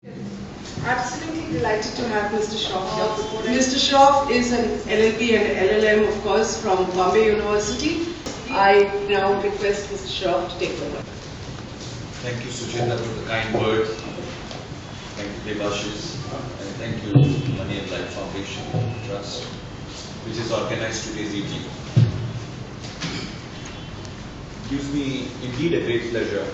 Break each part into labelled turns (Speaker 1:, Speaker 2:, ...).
Speaker 1: Absolutely delighted to have Mr. Shroff here. Mr. Shroff is an LLB and LLM, of course, from Bombay University. I now request Mr. Shroff to take over.
Speaker 2: Thank you, Sujita, for the kind words. Thank you, Devashis, and thank you, Moneylife Foundation Trust, which has organized today's evening. It gives me indeed a great pleasure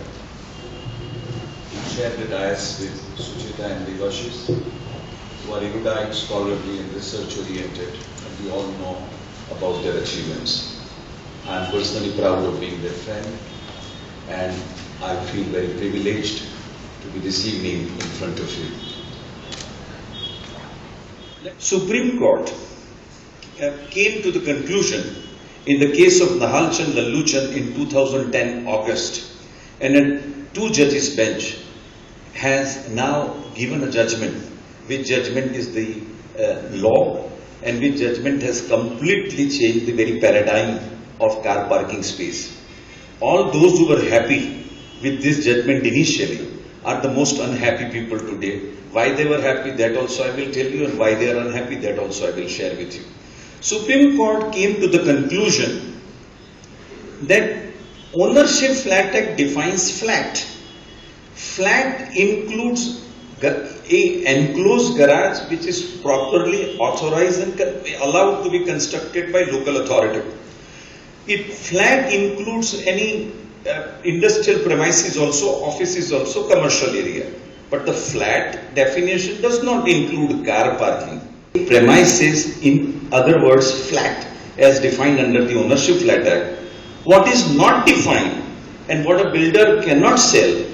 Speaker 2: to share the dais with Sujita and Devashis, who are erudite, scholarly, and research-oriented, and we all know about their achievements. I am personally proud of being their friend, and I feel very privileged to be this evening in front of you. Supreme Court came to the conclusion in the case of Nahalchand Lalluchand in 2010 August, and a two-judges bench has now given a judgment, which judgment is the law, and which judgment has completely changed the very paradigm of car parking space. All those who were happy with this judgment initially are the most unhappy people today. Why they were happy, that also I will tell you, and why they are unhappy, that also I will share with you. Supreme Court came to the conclusion that Ownership Flat Act defines flat. Flat includes a enclosed garage which is properly authorized and allowed to be constructed by local authority. Flat includes any industrial premises also, offices also, commercial area. But the flat definition does not include car parking. Premises, in other words, flat, as defined under the Ownership Flat Act. What is not defined and what a builder cannot sell,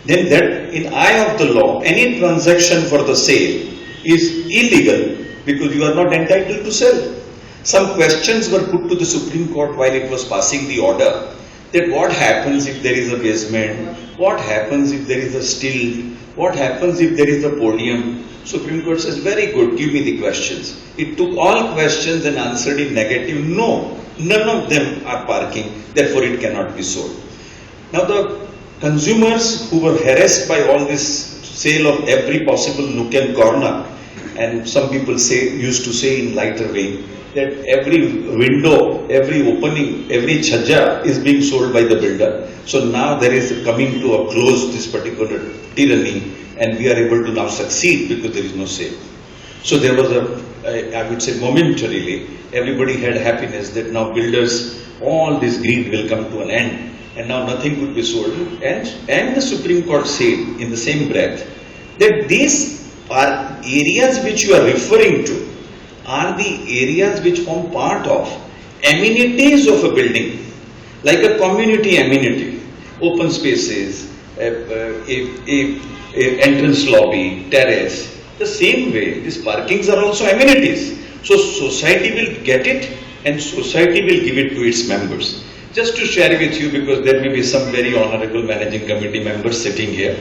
Speaker 2: then that in eye of the law, any transaction for the sale is illegal because you are not entitled to sell. Some questions were put to the Supreme Court while it was passing the order, that what happens if there is a basement, what happens if there is a still, what happens if there is a podium. Supreme Court says, very good, give me the questions. It took all questions and answered in negative, no, none of them are parking, therefore it cannot be sold. Now the consumers who were harassed by all this sale of every possible nook and corner, and some people used to say in lighter vein, that every window, every opening, every chhaja is being sold by the builder. So now there is coming to a close this particular tyranny, and we are able to now succeed because there is no sale. So there was I would say momentarily, everybody had happiness that now builders, all this greed will come to an end, and now nothing could be sold. And the Supreme Court said in the same breath that these are areas which you are referring to are the areas which form part of amenities of a building, like a community amenity, open spaces, a entrance lobby, terrace. The same way, these parkings are also amenities. So society will get it and society will give it to its members. Just to share with you, because there may be some very honorable managing committee members sitting here.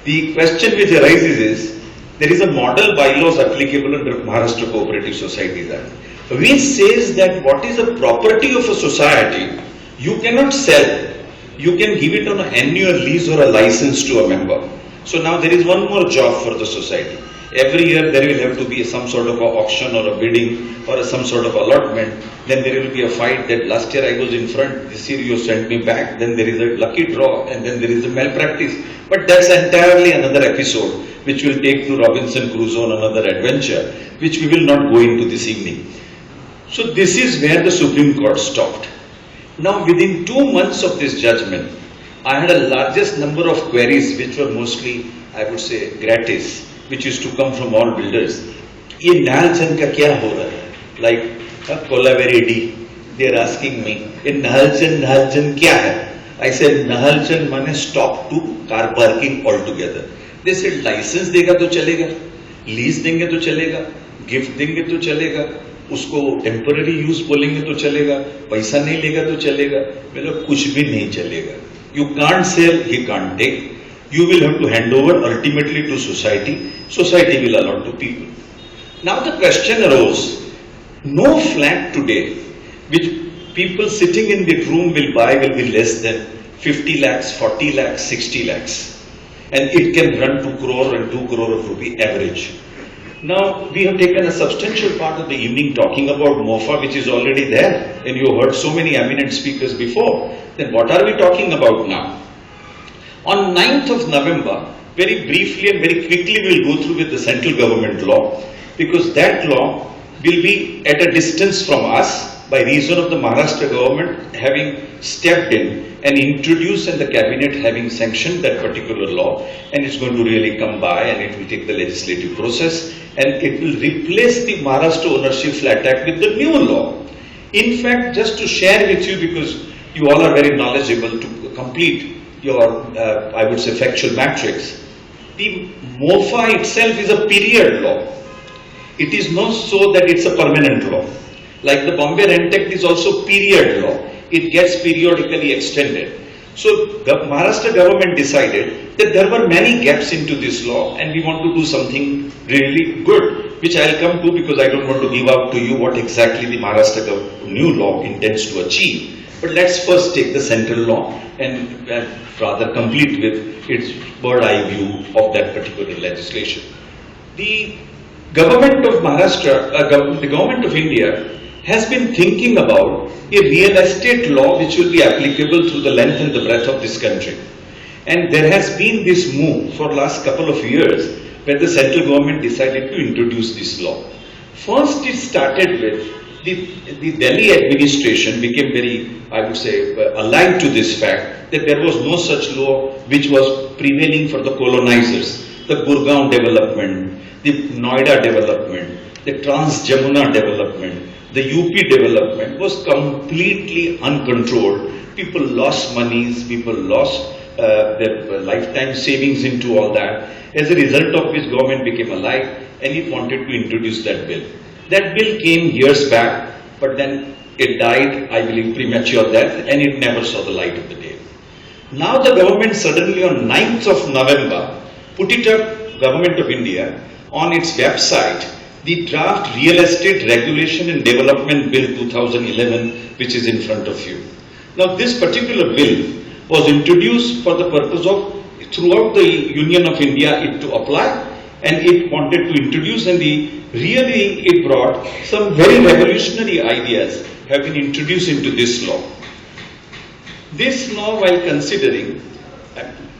Speaker 2: The question which arises is, there is a model bylaws applicable under Maharashtra Cooperative Societies Act, which says that what is a property of a society, you cannot sell. You can give it on an annual lease or a license to a member. So now there is one more job for the society. Every year there will have to be some sort of an auction or a bidding or some sort of allotment. Then there will be a fight that last year I was in front, this year you sent me back. Then there is a lucky draw and then there is a malpractice. But that's entirely another episode which will take to Robinson Crusoe on another adventure, which we will not go into this evening. So this is where the Supreme Court stopped. Now within 2 months of this judgment, I had a largest number of queries which were mostly, I would say, gratis, which used to come from all builders. Ye Nahalchand ka kya ho raha hai? Like Kolaveri D, they are asking me, in Nahalchand kya hai? I said, Nahalchand mane stop to car parking altogether. They said, license देगा तो चलेगा, lease देंगे तो चलेगा, gift देंगे तो चलेगा, उसको temporary use बोलेंगे तो चलेगा, पैसा नहीं लेगा तो चलेगा, मतलब कुछ भी नहीं चलेगा. You can't sell, he can't take. You will have to hand over ultimately to society. Society will allot to people. Now the question arose, no flat today which people sitting in the room will buy will be less than 50 lakhs, 40 lakhs, 60 lakhs. and it can run to crore and 2 crore of rupee average. Now, we have taken a substantial part of the evening talking about MOFA, which is already there, and you heard so many eminent speakers before. Then what are we talking about now? On 9th of November, very briefly and very quickly we'll go through with the central government law, because that law will be at a distance from us by reason of the Maharashtra government having stepped in and introduced and the cabinet having sanctioned that particular law, and it's going to really come by and it will take the legislative process and it will replace the Maharashtra Ownership Flats Act with the new law. In fact, just to share with you, because you all are very knowledgeable, to complete your, I would say, factual matrix, the MOFA itself is a period law. It is not so that it's a permanent law. Like the Bombay Rent Act is also period law. It gets periodically extended. So the Maharashtra government decided that there were many gaps into this law and we want to do something really good, which I'll come to because I don't want to give out to you what exactly the Maharashtra new law intends to achieve. But let's first take the central law and rather complete with its bird eye view of that particular legislation. The government of Maharashtra, the government of India has been thinking about a real estate law which will be applicable through the length and the breadth of this country. And there has been this move for last couple of years where the central government decided to introduce this law. First it started with the Delhi administration became very, I would say, aligned to this fact that there was no such law which was prevailing for the colonizers. The Gurgaon development, the Noida development, the Trans-Jamuna development, the UP development was completely uncontrolled. People lost monies, people lost their lifetime savings into all that. As a result of which government became alive and it wanted to introduce that bill. That bill came years back, but then it died, I believe, premature death, and it never saw the light of the day. Now the government suddenly on 9th of November put it up, Government of India, on its website, the draft Real Estate Regulation and Development Bill 2011, which is in front of you. Now this particular bill was introduced for the purpose of, throughout the Union of India, it to apply, and it wanted to introduce, and really it brought some very revolutionary ideas have been introduced into this law. This law, while considering,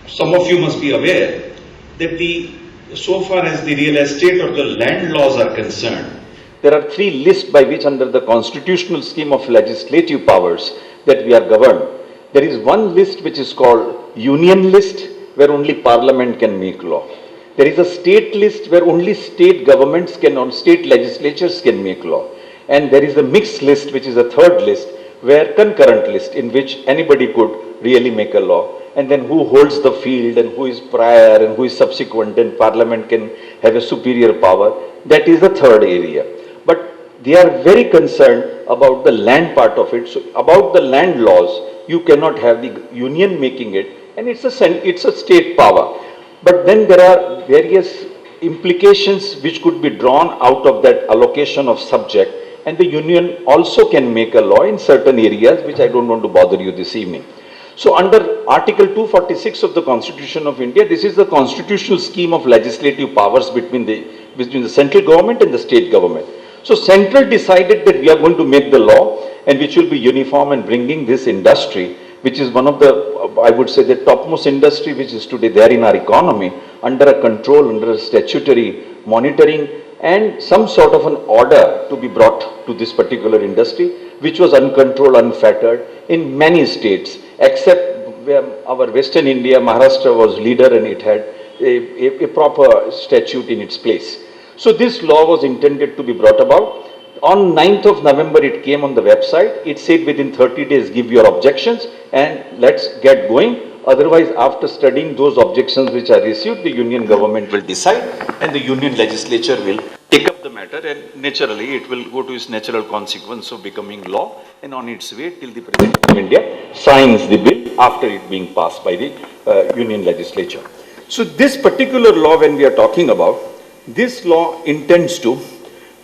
Speaker 2: some of you must be aware that so far as the real estate or the land laws are concerned, there are three lists by which under the constitutional scheme of legislative powers that we are governed. There is one list which is called union list, where only parliament can make law. There is a state list where only state governments can, or state legislatures can make law. And there is a mixed list, which is a third list, where concurrent list, in which anybody could really make a law. And then who holds the field and who is prior and who is subsequent, and parliament can have a superior power. That is the third area. But they are very concerned about the land part of it. So about the land laws, you cannot have the union making it, and it's a state power. But then there are various implications which could be drawn out of that allocation of subject, and the union also can make a law in certain areas, which I don't want to bother you this evening. So under Article 246 of the Constitution of India, this is the constitutional scheme of legislative powers between the central government and the state government. So central decided that we are going to make the law, and which will be uniform and bringing this industry, which is one of the, I would say, the topmost industry which is today there in our economy, under a control, under a statutory monitoring, and some sort of an order to be brought to this particular industry, which was uncontrolled, unfettered in many states, except where our Western India, Maharashtra was leader, and it had a proper statute in its place. So this law was intended to be brought about. On 9th of November, it came on the website. It said within 30 days, give your objections and let's get going. Otherwise, after studying those objections which are received, the union government will decide and the union legislature will take up the matter, and naturally it will go to its natural consequence of becoming law, and on its way till the President of India signs the bill after it being passed by the union legislature. So this particular law, when we are talking about, this law intends to,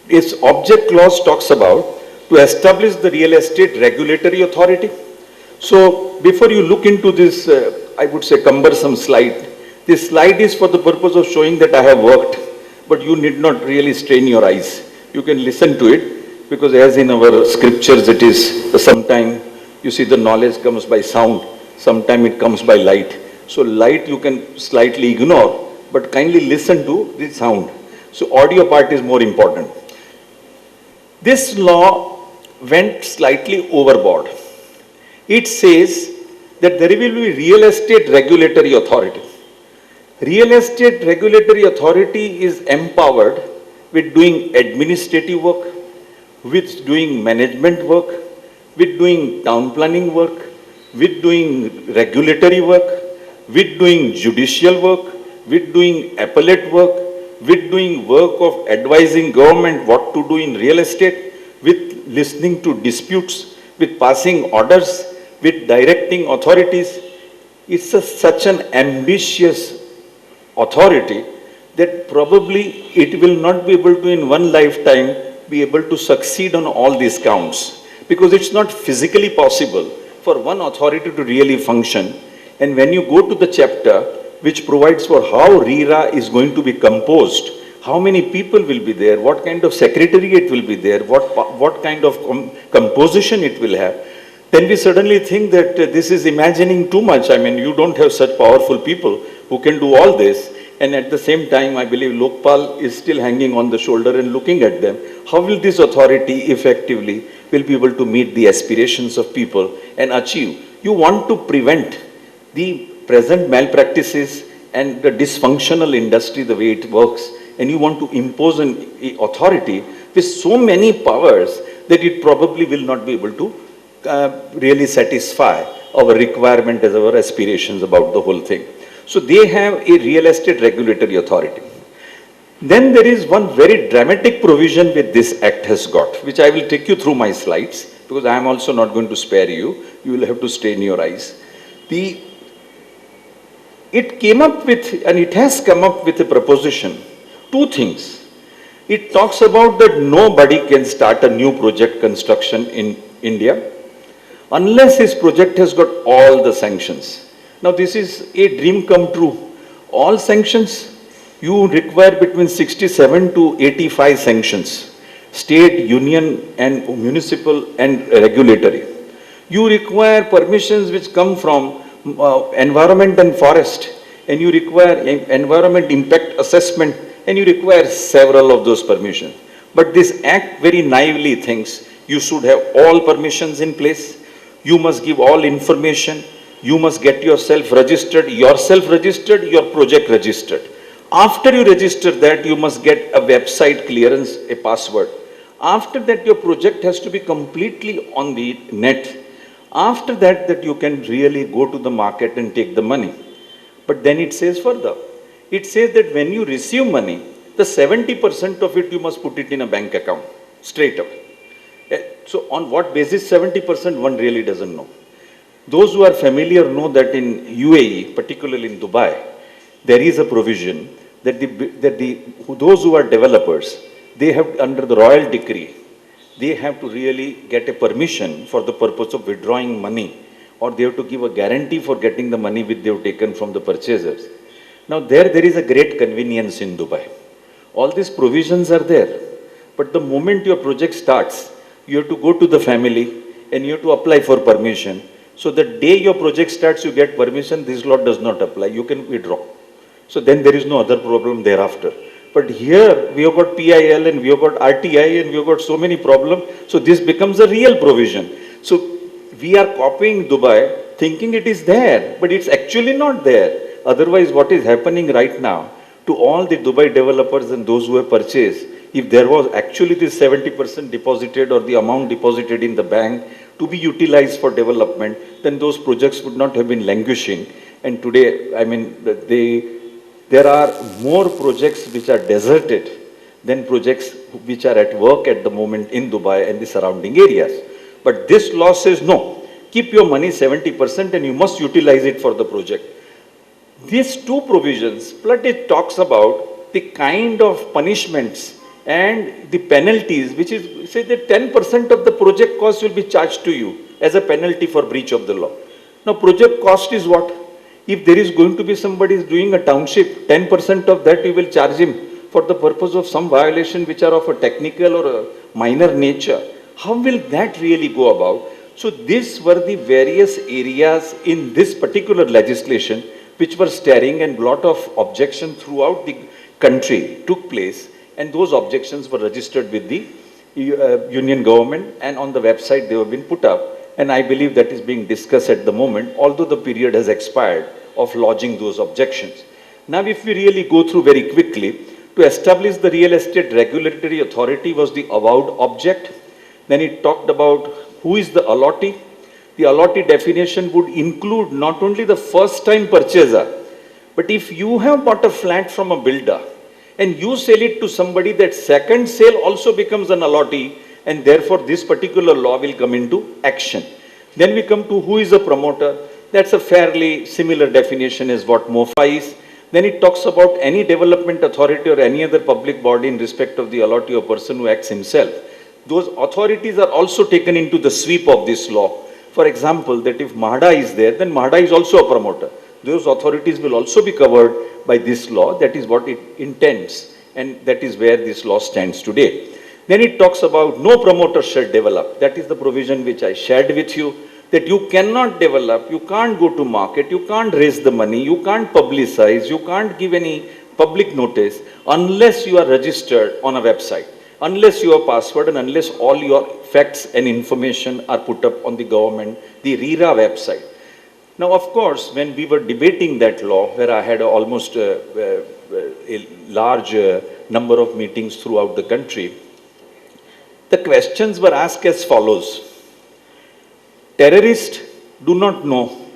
Speaker 2: its object clause talks about to establish the real estate regulatory authority. So before you look into this, I would say cumbersome slide,
Speaker 3: This slide is for the purpose of showing that I have worked, but you need not really strain your eyes. You can listen to it, because as in our scriptures it is, sometime you see the knowledge comes by sound, sometime it comes by light. So light you can slightly ignore, but kindly listen to the sound. So audio part is more important. This law went slightly overboard. It says that there will be real estate regulatory authority. Real estate regulatory authority is empowered with doing administrative work, with doing management work, with doing town planning work, with doing regulatory work, with doing judicial work, with doing appellate work, with doing work of advising government what to do in real estate, with listening to disputes, with passing orders, with directing authorities. It's such an ambitious authority that probably it will not be able to in one lifetime be able to succeed on all these counts, because it's not physically possible for one authority to really function. And when you go to the chapter which provides for how RERA is going to be composed, how many people will be there, what kind of secretariat will be there, what kind of composition it will have, then we suddenly think that this is imagining too much. I mean, you don't have such powerful people who can do all this. And at the same time, I believe Lokpal is still hanging on the shoulder and looking at them. How will this authority effectively will be able to meet the aspirations of people and achieve? You want to prevent the present malpractices and the dysfunctional industry, the way it works, and you want to impose an authority with so many powers that it probably will not be able to really satisfy our requirement as our aspirations about the whole thing. So they have a real estate regulatory authority. Then there is one very dramatic provision which this act has got, which I will take you through my slides, because I am also not going to spare you. You will have to strain your eyes. It came up with, and it has come up with a proposition, two things. It talks about that nobody can start a new project construction in India unless his project has got all the sanctions. Now this is a dream come true. All sanctions, you require between 67 to 85 sanctions, state, union and municipal and regulatory. You require permissions which come from environment and forest, and you require environment impact assessment, and you require several of those permissions. But this act very naively thinks you should have all permissions in place, you must give all information, you must get yourself registered, your project registered. After you register that, you must get a website clearance, a password. After that, your project has to be completely on the net. After that, you can really go to the market and take the money. But then it says further, it says that when you receive money, the 70% of it you must put it in a bank account, straight up. So on what basis 70%, one really doesn't know. Those who are familiar know that in UAE, particularly in Dubai, there is a provision that those who are developers, they have under the royal decree, they have to really get a permission for the purpose of withdrawing money, or they have to give a guarantee for getting the money which they have taken from the purchasers. Now there is a great convenience in Dubai. All these provisions are there, but the moment your project starts, you have to go to the family and you have to apply for permission. So the day your project starts, you get permission, this law does not apply, you can withdraw. So then there is no other problem thereafter. But here we have got PIL and we have got RTI and we have got so many problems. So this becomes a real provision. So we are copying Dubai thinking it is there, but it's actually not there. Otherwise, what is happening right now to all the Dubai developers and those who have purchased, if there was actually this 70% deposited or the amount deposited in the bank to be utilized for development, then those projects would not have been languishing. And today, I mean, there are more projects which are deserted than projects which are at work at the moment in Dubai and the surrounding areas. But this law says no, keep your money 70% and you must utilize it for the project. These two provisions, plus it talks about the kind of punishments and the penalties, which is, say that 10% of the project cost will be charged to you as a penalty for breach of the law. Now project cost is what? If there is going to be somebody is doing a township, 10% of that you will charge him for the purpose of some violation which are of a technical or a minor nature. How will that really go about? So these were the various areas in this particular legislation which were staring, and lot of objection throughout the country took place, and those objections were registered with the union government, and on the website they have been put up, and I believe that is being discussed at the moment, although the period has expired of lodging those objections. Now if we really go through very quickly, to establish the real estate regulatory authority was the avowed object. Then it talked about who is the allottee. The allottee definition would include not only the first time purchaser, but if you have bought a flat from a builder and you sell it to somebody, that second sale also becomes an allottee, and therefore this particular law will come into action. Then we come to who is a promoter. That's a fairly similar definition as what MOFA is. Then it talks about any development authority or any other public body in respect of the allottee or person who acts himself. Those authorities are also taken into the sweep of this law. For example, that if MHADA is there, then MHADA is also a promoter. Those authorities will also be covered by this law. That is what it intends, and that is where this law stands today. Then it talks about no promoter shall develop. That is the provision which I shared with you, that you cannot develop, you can't go to market, you can't raise the money, you can't publicize, you can't give any public notice unless you are registered on a website, unless you have password, and unless all your facts and information are put up on the government, the RERA website. Now, of course, when we were debating that law, where I had almost a large number of meetings throughout the country, the questions were asked as follows. Terrorists do not know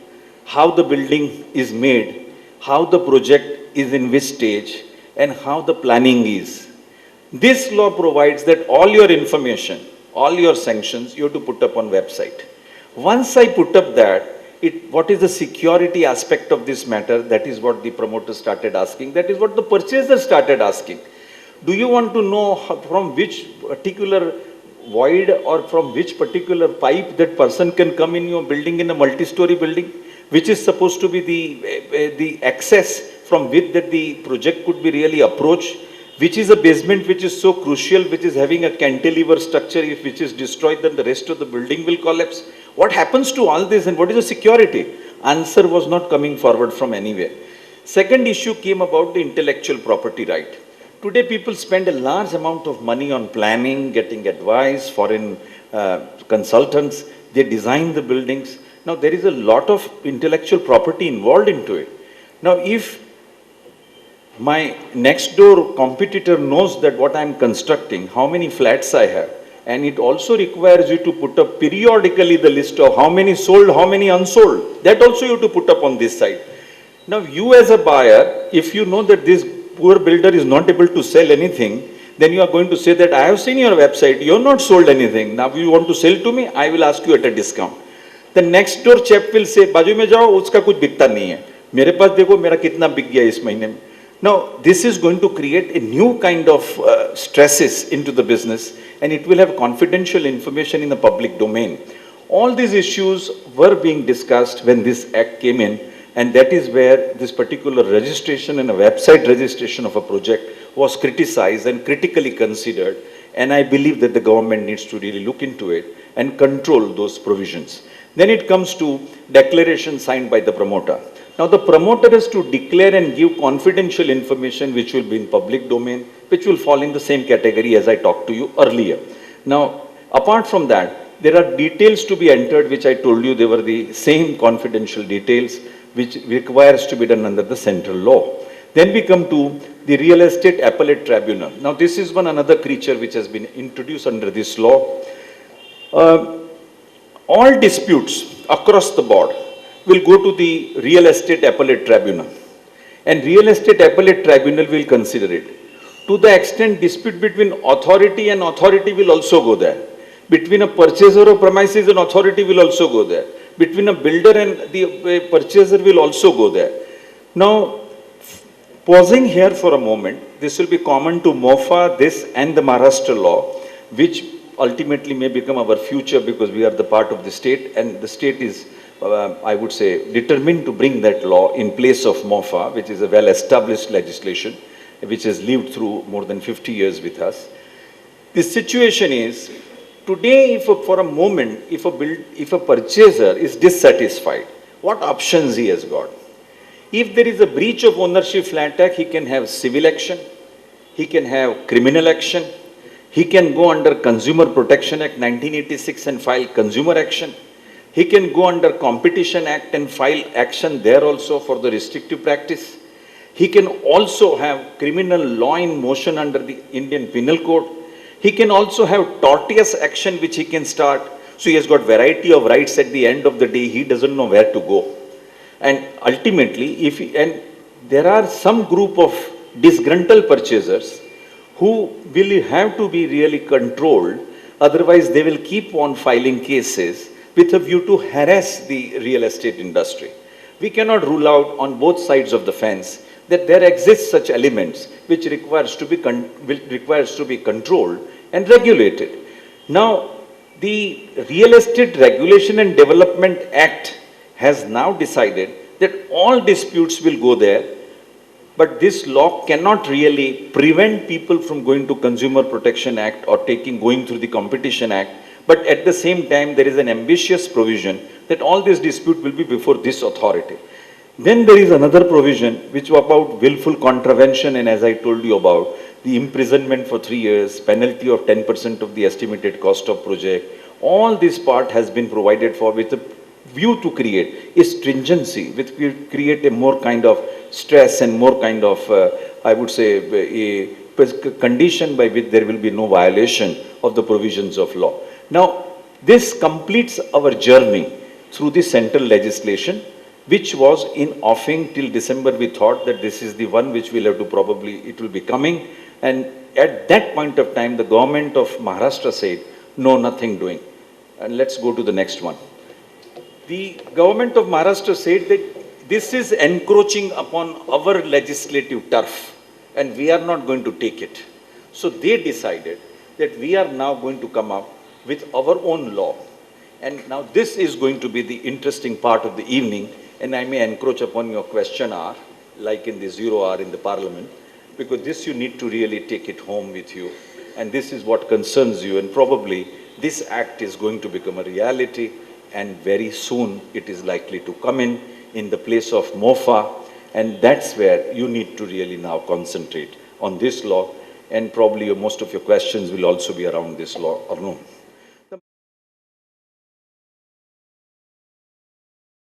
Speaker 3: how the building is made, how the project is in which stage, and how the planning is. This law provides that all your information, all your sanctions, you have to put up on website. Once I put up that, what is the security aspect of this matter? That is what the promoter started asking. That is what the purchaser started asking. Do you want to know from which particular void or from which particular pipe that person can come in your building, in a multi-story building, which is supposed to be the access from which that the project could be really approached, which is a basement which is so crucial, which is having a cantilever structure, if which is destroyed, then the rest of the building will collapse. What happens to all this, and what is the security? Answer was not coming forward from anywhere. Second issue came about the intellectual property right. Today people spend a large amount of money on planning, getting advice, foreign consultants, they design the buildings. Now there is a lot of intellectual property involved into it. Now if my next door competitor knows that what I am constructing, how many flats I have, and it also requires you to put up periodically the list of how many sold, how many unsold, that also you have to put up on this side. Now you as a buyer, if you know that this poor builder is not able to sell anything, then you are going to say that I have seen your website, you have not sold anything. Now you want to sell to me, I will ask you at a discount. The next door chap will say, बाजू में जाओ, उसका कुछ बिकता नहीं है. मेरे पास देखो मेरा कितना बिक गया इस महीने में. Now this is going to create a new kind of stresses into the business, and it will have confidential information in the public domain. All these issues were being discussed when this act came in, and that is where this particular registration and a website registration of a project was criticized and critically considered, and I believe that the government needs to really look into it and control those provisions. Then it comes to declaration signed by the promoter. Now the promoter is to declare and give confidential information which will be in public domain, which will fall in the same category as I talked to you earlier. Now apart from that, there are details to be entered which I told you they were the same confidential details which requires to be done under the central law. Then we come to the Real Estate Appellate Tribunal. Now this is one another creature which has been introduced under this law. All disputes across the board will go to the Real Estate Appellate Tribunal, and Real Estate Appellate Tribunal will consider it. To the extent dispute between authority and authority will also go there. Between a purchaser of premises and authority will also go there. Between a builder and the purchaser will also go there. Now, pausing here for a moment, this will be common to MOFA, this and the Maharashtra law, which ultimately may become our future because we are the part of the state, and the state is I would say, determined to bring that law in place of MOFA, which is a well-established legislation, which has lived through more than 50 years with us. The situation is, today, for a moment, if a purchaser is dissatisfied, what options he has got? If there is a breach of Ownership Flat Act, he can have civil action, he can have criminal action, he can go under Consumer Protection Act 1986 and file consumer action. He can go under Competition Act and file action there also for the restrictive practice. He can also have criminal law in motion under the Indian Penal Code. He can also have tortious action which he can start. So he has got variety of rights. At the end of the day, he doesn't know where to go. And ultimately, and there are some group of disgruntled purchasers who will have to be really controlled. Otherwise, they will keep on filing cases with a view to harass the real estate industry. We cannot rule out on both sides of the fence that there exists such elements which requires to be controlled and regulated. Now, the Real Estate Regulation and Development Act has now decided that all disputes will go there, but this law cannot really prevent people from going to Consumer Protection Act or going through the Competition Act. But at the same time, there is an ambitious provision that all this dispute will be before this authority. Then there is another provision which was about willful contravention, and as I told you about, the imprisonment for 3 years, penalty of 10% of the estimated cost of project. All this part has been provided for with a view to create a stringency, which will create a more kind of stress and more kind of, I would say, a condition by which there will be no violation of the provisions of law. Now, this completes our journey through the central legislation, which was in offing till December. We thought that this is the one which will have to it will be coming. And at that point of time, the government of Maharashtra said, no, nothing doing. And let's go to the next one. The government of Maharashtra said that this is encroaching upon our legislative turf and we are not going to take it. So they decided that we are now going to come up with our own law. And now this is going to be the interesting part of the evening, and I may encroach upon your question hour, like in the 0 hour in the parliament, because this you need to really take it home with you. And this is what concerns you, and probably this act is going to become a reality, and very soon it is likely to come in the place of MOFA, and that's where you need to really now concentrate on this law, and probably most of your questions will also be around this law, or no?